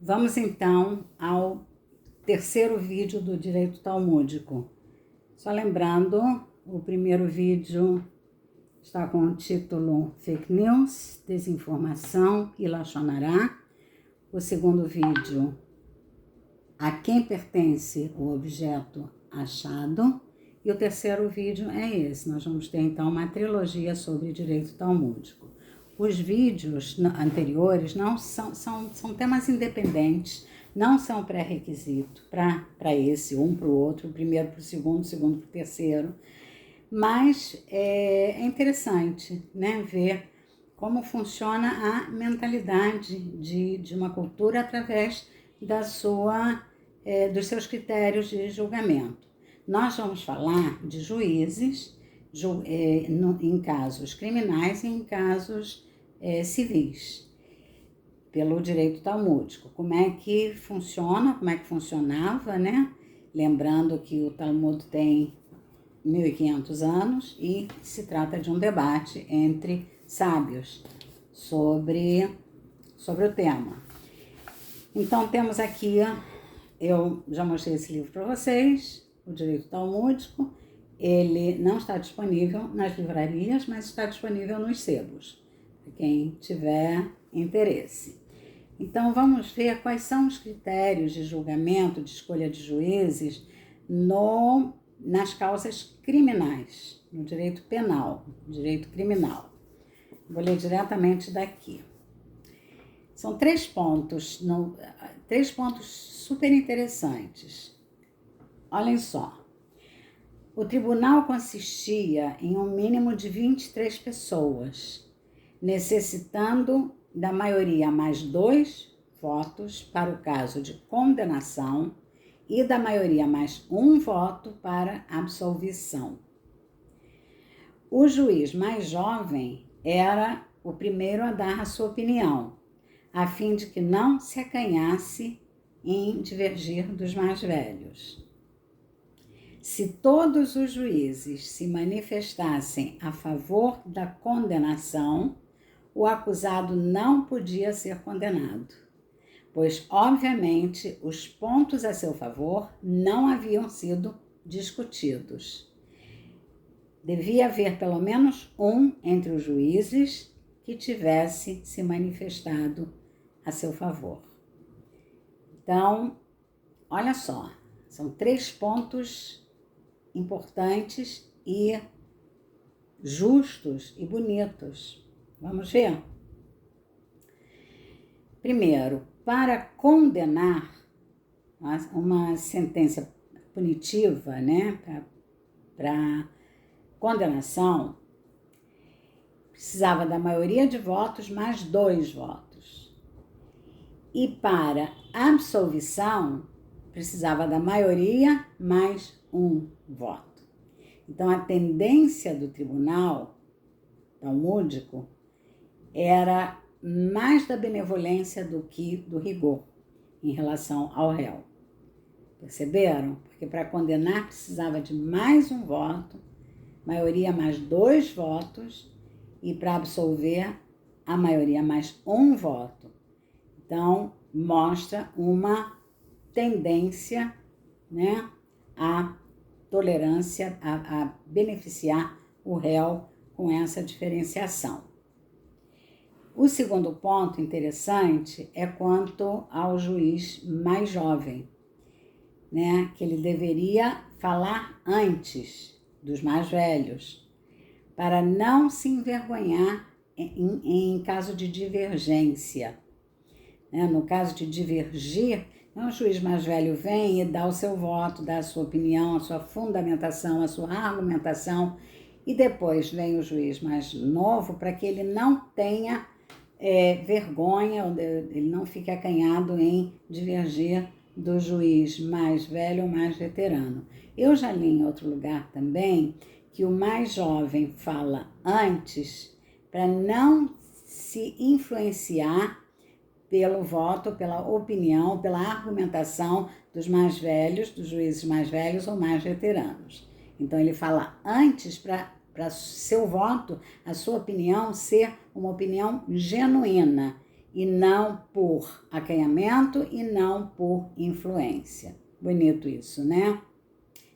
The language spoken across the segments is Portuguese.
Vamos então ao terceiro vídeo do direito talmúdico. Só lembrando, o primeiro vídeo está com o título Fake News, Desinformação e Lashon Hará. O segundo vídeo, a quem pertence o objeto achado. E o terceiro vídeo é esse. Nós vamos ter então uma trilogia sobre direito talmúdico. Os vídeos anteriores não são temas independentes, não são pré-requisito para esse, um para o outro, o primeiro para o segundo para o terceiro. Mas é interessante, né, ver como funciona a mentalidade de uma cultura através dos seus critérios de julgamento. Nós vamos falar de juízes em casos criminais e em casos civis, pelo direito talmúdico. Como é que funciona, como é que funcionava, né? Lembrando que o Talmud tem 1.500 anos e se trata de um debate entre sábios sobre o tema. Então, temos aqui, eu já mostrei esse livro para vocês, o Direito Talmúdico. Ele não está disponível nas livrarias, mas está disponível nos sebos, para quem tiver interesse. Então, vamos ver quais são os critérios de julgamento, de escolha de juízes nas causas criminais, no direito penal, direito criminal. Vou ler diretamente daqui. São três pontos super interessantes. Olhem só. O tribunal consistia em um mínimo de 23 pessoas, necessitando da maioria mais 2 votos para o caso de condenação e da maioria mais 1 voto para absolvição. O juiz mais jovem era o primeiro a dar a sua opinião, a fim de que não se acanhasse em divergir dos mais velhos. Se todos os juízes se manifestassem a favor da condenação, o acusado não podia ser condenado, pois, obviamente, os pontos a seu favor não haviam sido discutidos. Devia haver pelo menos um entre os juízes que tivesse se manifestado a seu favor. Então, olha só, são 3 pontos importantes e justos e bonitos. Vamos ver? Primeiro, para condenar uma sentença punitiva, né, para condenação, precisava da maioria de votos mais 2 votos. E para absolvição, precisava da maioria mais 1 voto. Então, a tendência do tribunal talmúdico era mais da benevolência do que do rigor em relação ao réu. Perceberam? Porque para condenar precisava de mais 1 voto, maioria mais 2 votos, e para absolver a maioria mais 1 voto. Então, mostra uma tendência, né, à tolerância, a beneficiar o réu com essa diferenciação. O segundo ponto interessante é quanto ao juiz mais jovem, né, que ele deveria falar antes dos mais velhos, para não se envergonhar em caso de divergência. Né? No caso de divergir, o juiz mais velho vem e dá o seu voto, dá a sua opinião, a sua fundamentação, a sua argumentação, e depois vem o juiz mais novo para que ele não tenha vergonha, ele não fique acanhado em divergir do juiz mais velho ou mais veterano. Eu já li em outro lugar também que o mais jovem fala antes para não se influenciar pelo voto, pela opinião, pela argumentação dos mais velhos, dos juízes mais velhos ou mais veteranos. Então, ele fala antes para seu voto, a sua opinião ser uma opinião genuína e não por acanhamento e não por influência. Bonito isso, né?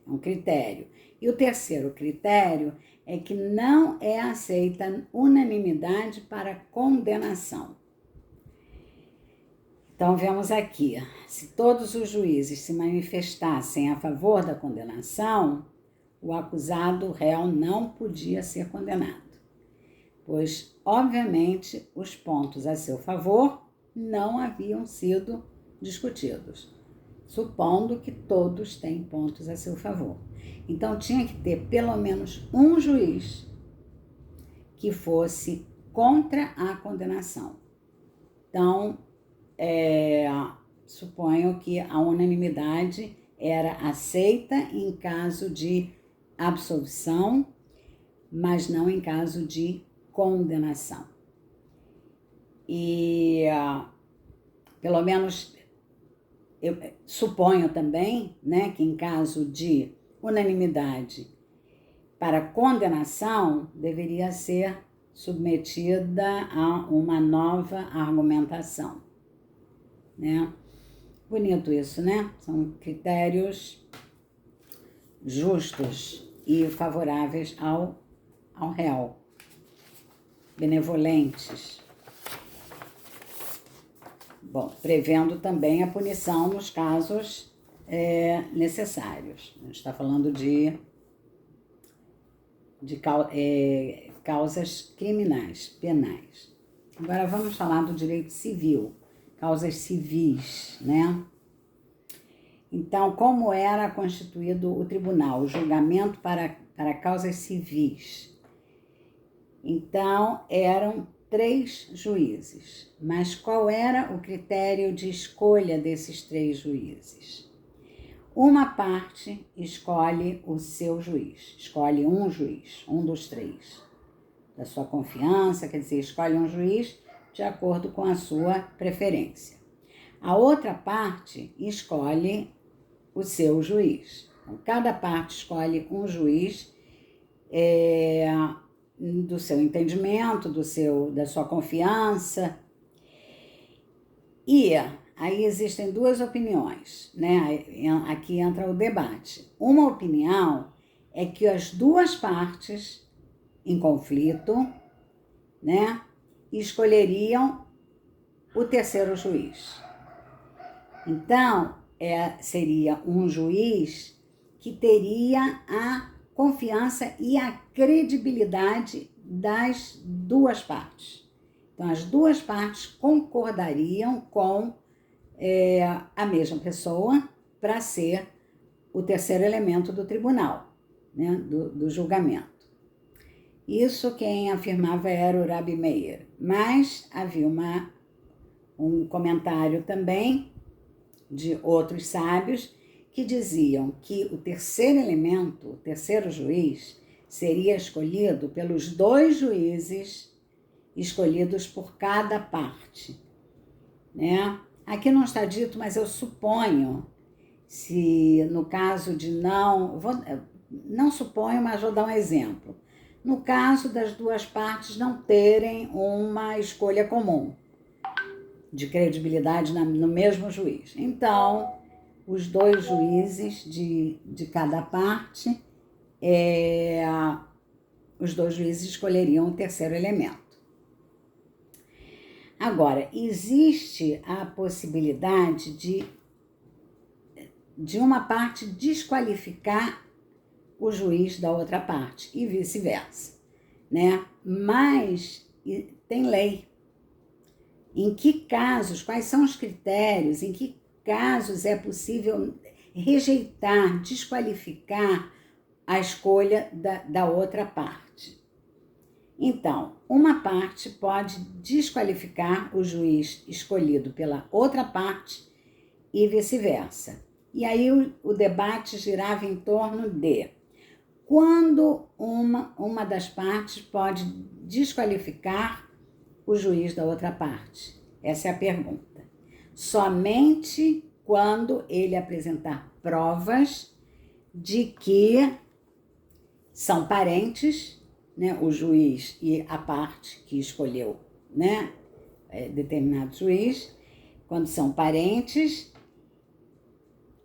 É um critério. E o terceiro critério é que não é aceita unanimidade para condenação. Então, vemos aqui, se todos os juízes se manifestassem a favor da condenação, o acusado réu não podia ser condenado, pois, obviamente, os pontos a seu favor não haviam sido discutidos, supondo que todos têm pontos a seu favor. Então, tinha que ter pelo menos um juiz que fosse contra a condenação. Então, suponho que a unanimidade era aceita em caso de absolvição, mas não em caso de condenação. E, pelo menos, eu suponho também, né, que em caso de unanimidade para condenação, deveria ser submetida a uma nova argumentação, né? Bonito isso, né? São critérios justos e favoráveis ao réu, benevolentes. Bom, prevendo também a punição nos casos necessários. A gente está falando de causas criminais, penais. Agora vamos falar do direito civil, causas civis, né? Então, como era constituído o tribunal, o julgamento para causas civis? Então, eram 3 juízes, mas qual era o critério de escolha desses 3 juízes? Uma parte escolhe o seu juiz, escolhe um juiz, um dos 3, da sua confiança, quer dizer, escolhe um juiz de acordo com a sua preferência. A outra parte escolhe o seu juiz. Então, cada parte escolhe um juiz do seu entendimento, da sua confiança. E aí existem 2 opiniões, né? Aqui entra o debate. Uma opinião é que as 2 partes em conflito, né, escolheriam o terceiro juiz. Então, seria um juiz que teria a confiança e a credibilidade das 2 partes. Então, as 2 partes concordariam com a mesma pessoa para ser o terceiro elemento do tribunal, né, do julgamento. Isso quem afirmava era o Rabi Meir, mas havia um comentário também de outros sábios que diziam que o terceiro elemento, o terceiro juiz, seria escolhido pelos 2 juízes escolhidos por cada parte, né? Aqui não está dito, mas eu suponho, se no caso de não suponho, mas vou dar um exemplo. No caso das 2 partes não terem uma escolha comum de credibilidade no mesmo juiz. Então, os 2 juízes de cada parte, os 2 juízes escolheriam o terceiro elemento. Agora, existe a possibilidade de uma parte desqualificar o juiz da outra parte e vice-versa, né? Mas tem lei. Em que casos, quais são os critérios, em que casos é possível rejeitar, desqualificar a escolha da outra parte? Então, uma parte pode desqualificar o juiz escolhido pela outra parte e vice-versa. E aí o debate girava em torno de quando uma das partes pode desqualificar o juiz da outra parte. Essa é a pergunta. Somente quando ele apresentar provas de que são parentes, né, o juiz e a parte que escolheu, né, determinado juiz, quando são parentes,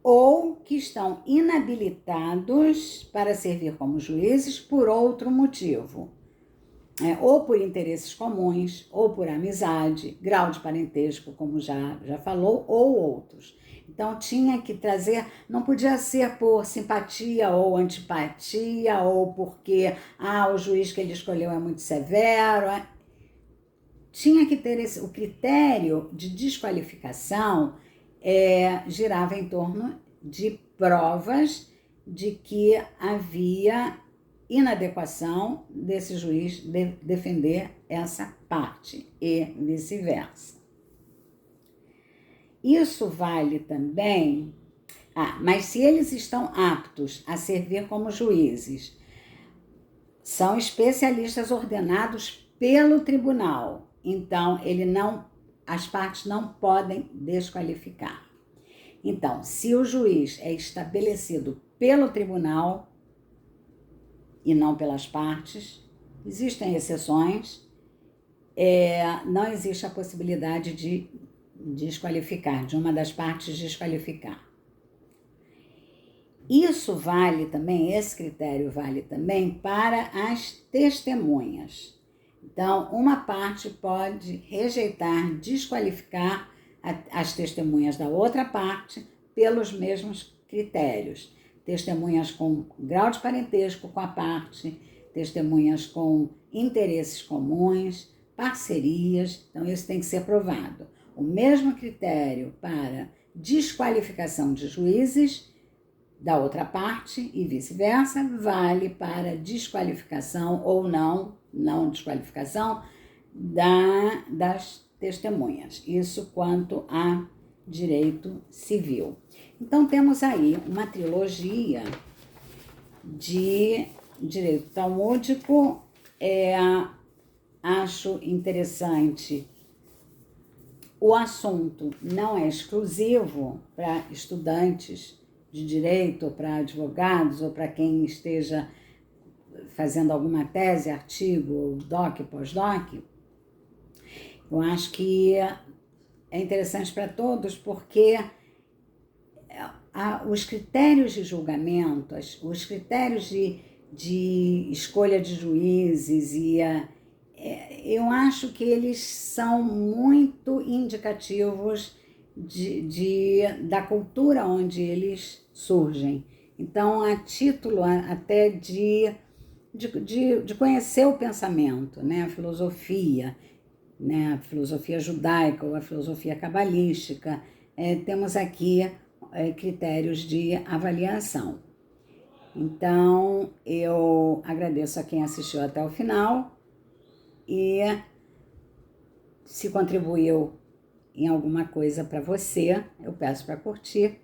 ou que estão inabilitados para servir como juízes por outro motivo, ou por interesses comuns, ou por amizade, grau de parentesco, como já falou, ou outros. Então tinha que trazer, não podia ser por simpatia ou antipatia, ou porque o juiz que ele escolheu é muito severo. Tinha que ter o critério de desqualificação girava em torno de provas de que havia inadequação desse juiz defender essa parte e vice-versa. Isso vale também, mas se eles estão aptos a servir como juízes, são especialistas ordenados pelo tribunal, então as partes não podem desqualificar. Então, se o juiz é estabelecido pelo tribunal e não pelas partes, existem exceções, não existe a possibilidade de desqualificar, de uma das partes desqualificar. Isso vale também, esse critério vale também para as testemunhas. Então, uma parte pode rejeitar, desqualificar as testemunhas da outra parte pelos mesmos critérios. Testemunhas com grau de parentesco com a parte, testemunhas com interesses comuns, parcerias, então isso tem que ser provado. O mesmo critério para desqualificação de juízes da outra parte e vice-versa vale para desqualificação ou não desqualificação das testemunhas. Isso quanto a direito civil. Então temos aí uma trilogia de direito talmúdico. Acho interessante. O assunto não é exclusivo para estudantes de direito, ou para advogados, ou para quem esteja fazendo alguma tese, artigo, doc, pós-doc. Eu acho que é interessante para todos, porque os critérios de julgamento, os critérios de escolha de juízes, eu acho que eles são muito indicativos da cultura onde eles surgem. Então, a título até de conhecer o pensamento, né? A filosofia, né? A filosofia judaica ou a filosofia cabalística, temos aqui critérios de avaliação. Então, eu agradeço a quem assistiu até o final e se contribuiu em alguma coisa para você, eu peço para curtir,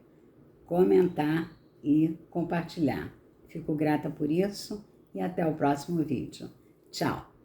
comentar e compartilhar. Fico grata por isso e até o próximo vídeo. Tchau!